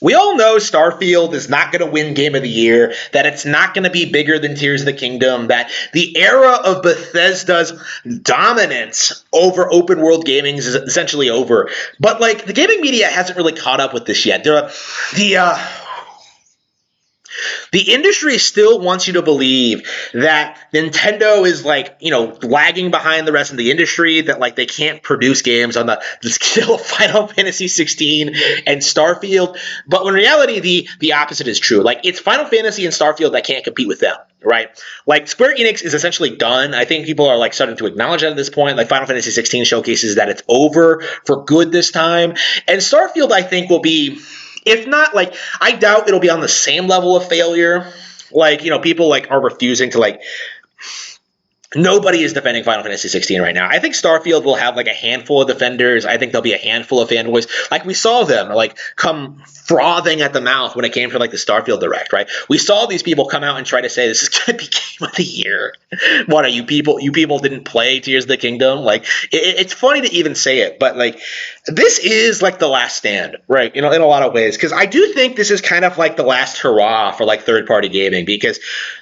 We all know Starfield is not going to win Game of the Year, that it's not going to be bigger than Tears of the Kingdom, that the era of Bethesda's dominance over open world gaming is essentially over. But like the gaming media hasn't really caught up with this yet. The industry still wants you to believe that Nintendo is like, lagging behind the rest of the industry, that like they can't produce games on the scale of Final Fantasy 16 and Starfield. But in reality, the opposite is true. Like it's Final Fantasy and Starfield that can't compete with them, right? Like Square Enix is essentially done. I think people are like starting to acknowledge that at this point. Like Final Fantasy 16 showcases that it's over for good this time. And Starfield, I think, will be, if not, like, I doubt it'll be on the same level of failure. Like, people like are refusing to like. Nobody is defending Final Fantasy 16 right now. I think Starfield will have like a handful of defenders. I think there'll be a handful of fanboys. Like we saw them like come frothing at the mouth when it came to like the Starfield Direct, right? We saw these people come out and try to say this is going to be Game of the Year. What are you people? You people didn't play Tears of the Kingdom? Like it's funny to even say it, but like this is like the last stand, right? In a lot of ways, because I do think this is kind of like the last hurrah for like third-party gaming, because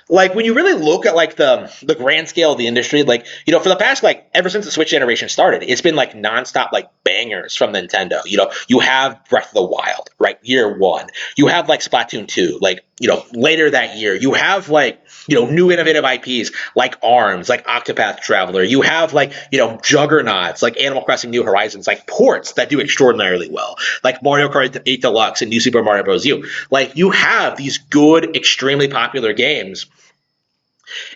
like when you really look at like the grand scale of the industry, like, for the past, like ever since the Switch generation started, it's been like nonstop like bangers from Nintendo. You have Breath of the Wild, right? Year one. You have like Splatoon 2, like, later that year. You have like, new innovative IPs like ARMS, like Octopath Traveler. You have like, juggernauts like Animal Crossing New Horizons, like ports that do extraordinarily well, like Mario Kart 8 Deluxe and New Super Mario Bros. U. Like you have these good, extremely popular games.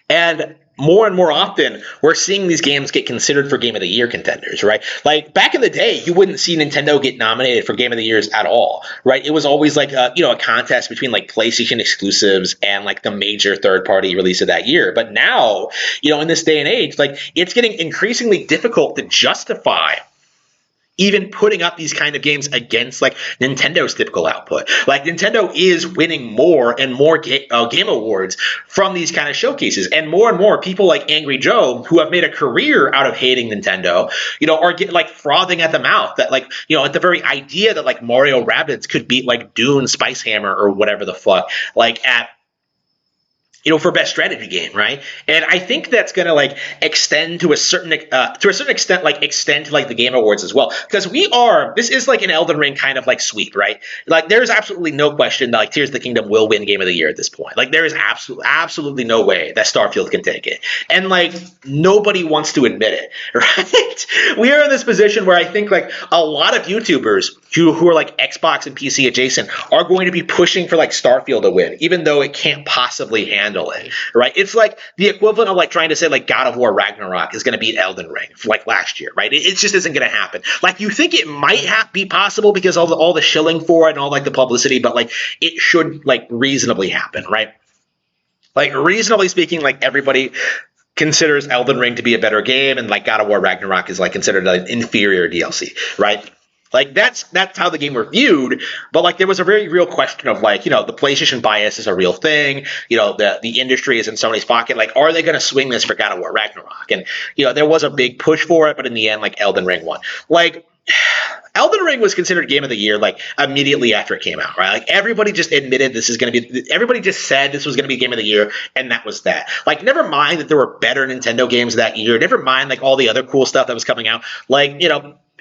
And more often, we're seeing these games get considered for Game of the Year contenders, right? Like back in the day, you wouldn't see Nintendo get nominated for Game of the Years at all, right? It was always like a contest between like PlayStation exclusives and like the major third-party release of that year. But now, in this day and age, like it's getting increasingly difficult to justify even putting up these kind of games against like Nintendo's typical output. Like Nintendo is winning more and more game awards from these kind of showcases, and more people like Angry Joe, who have made a career out of hating Nintendo, are like frothing at the mouth that like, at the very idea that like Mario Rabbids could beat like Dune Spice Hammer or whatever the fuck, like at for best strategy game, right? And I think that's going to like extend to a certain extent, like extend to like the Game Awards as well, because this is like an Elden Ring kind of like sweep, right? Like there's absolutely no question that like Tears of the Kingdom will win Game of the Year at this point. Like there is absolutely no way that Starfield can take it, and like nobody wants to admit it, right? We are in this position where I think like a lot of YouTubers who are like Xbox and PC adjacent are going to be pushing for like Starfield to win, even though it can't possibly handle it, right? It's like the equivalent of like trying to say like God of War Ragnarok is going to beat Elden Ring like last year, right? It just isn't going to happen. Like you think it might be possible because all the shilling for it and all like the publicity, but like it should like reasonably happen, right? Like reasonably speaking, like everybody considers Elden Ring to be a better game, and like God of War Ragnarok is like considered an inferior DLC, right? Like that's how the game were viewed, but like there was a very real question of like, the PlayStation bias is a real thing. The industry is in Sony's pocket. Like, are they going to swing this for God of War Ragnarok? And there was a big push for it, but in the end, like Elden Ring won. Like Elden Ring was considered Game of the Year like immediately after it came out, right? Like everybody just admitted everybody just said this was going to be Game of the Year, and that was that. Like never mind that there were better Nintendo games that year. Never mind like all the other cool stuff that was coming out. Like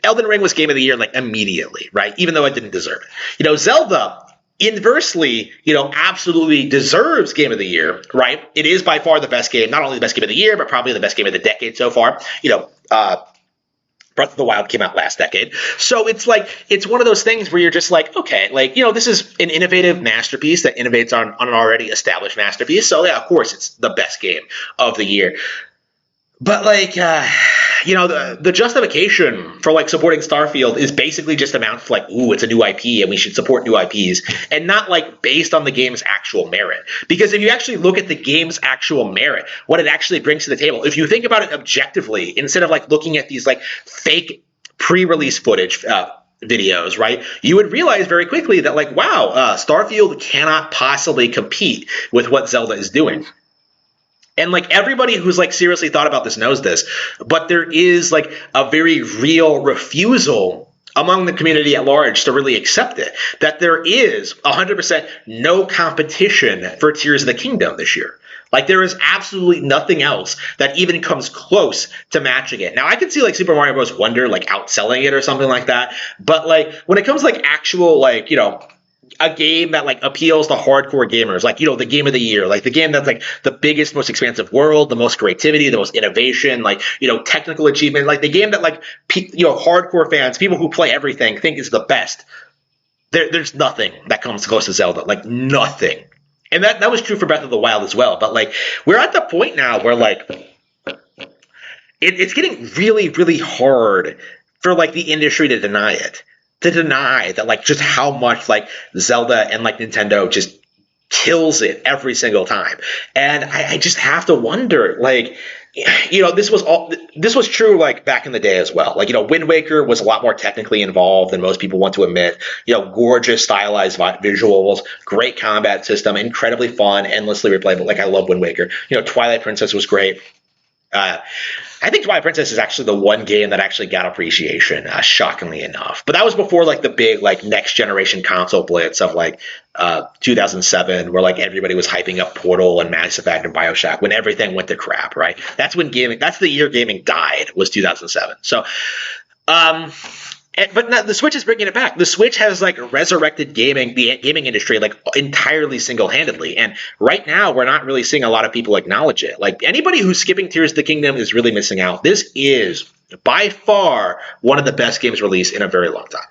Elden Ring was Game of the Year like immediately, right? Even though it didn't deserve it. Zelda, inversely, absolutely deserves Game of the Year, right? It is by far the best game, not only the best game of the year, but probably the best game of the decade so far. Breath of the Wild came out last decade. So it's like, it's one of those things where you're just like, okay, like, this is an innovative masterpiece that innovates on an already established masterpiece. So yeah, of course it's the best game of the year. But like, the justification for like supporting Starfield is basically just amounts to like, ooh, it's a new IP and we should support new IPs, and not like based on the game's actual merit. Because if you actually look at the game's actual merit, what it actually brings to the table, if you think about it objectively, instead of like looking at these like fake pre-release footage, videos, right? You would realize very quickly that like, wow, Starfield cannot possibly compete with what Zelda is doing. And like everybody who's like seriously thought about this knows this, but there is like a very real refusal among the community at large to really accept it, that there is 100% no competition for Tears of the Kingdom this year. Like, there is absolutely nothing else that even comes close to matching it. Now, I can see like Super Mario Bros. Wonder like outselling it or something like that, but like when it comes to like actual like, you know, a game that like appeals to hardcore gamers, like, you know, the game of the year, like the game that's like the biggest, most expansive world, the most creativity, the most innovation, like, you know, technical achievement, like the game that like, you know, hardcore fans, people who play everything think is the best. There's nothing that comes close to Zelda, like nothing. And that was true for Breath of the Wild as well. But like, we're at the point now where like, it's getting really, really hard for like the industry to deny it. To deny that like just how much like Zelda and like Nintendo just kills it every single time. And I just have to wonder, like, you know, this was true like back in the day as well. Like, you know, Wind Waker was a lot more technically involved than most people want to admit. You know, gorgeous stylized visuals, great combat system, incredibly fun, endlessly replayable. Like, I love Wind Waker. You know, Twilight Princess was great. I think Twilight Princess is actually the one game that actually got appreciation, shockingly enough. But that was before like the big like next generation console blitz of like 2007, where like everybody was hyping up Portal and Mass Effect and BioShock when everything went to crap, right? That's when gaming. That's the year gaming died. Was 2007. So. But now the Switch is bringing it back. The Switch has like resurrected gaming, the gaming industry, like entirely single-handedly. And right now, we're not really seeing a lot of people acknowledge it. Like, anybody who's skipping Tears of the Kingdom is really missing out. This is by far one of the best games released in a very long time.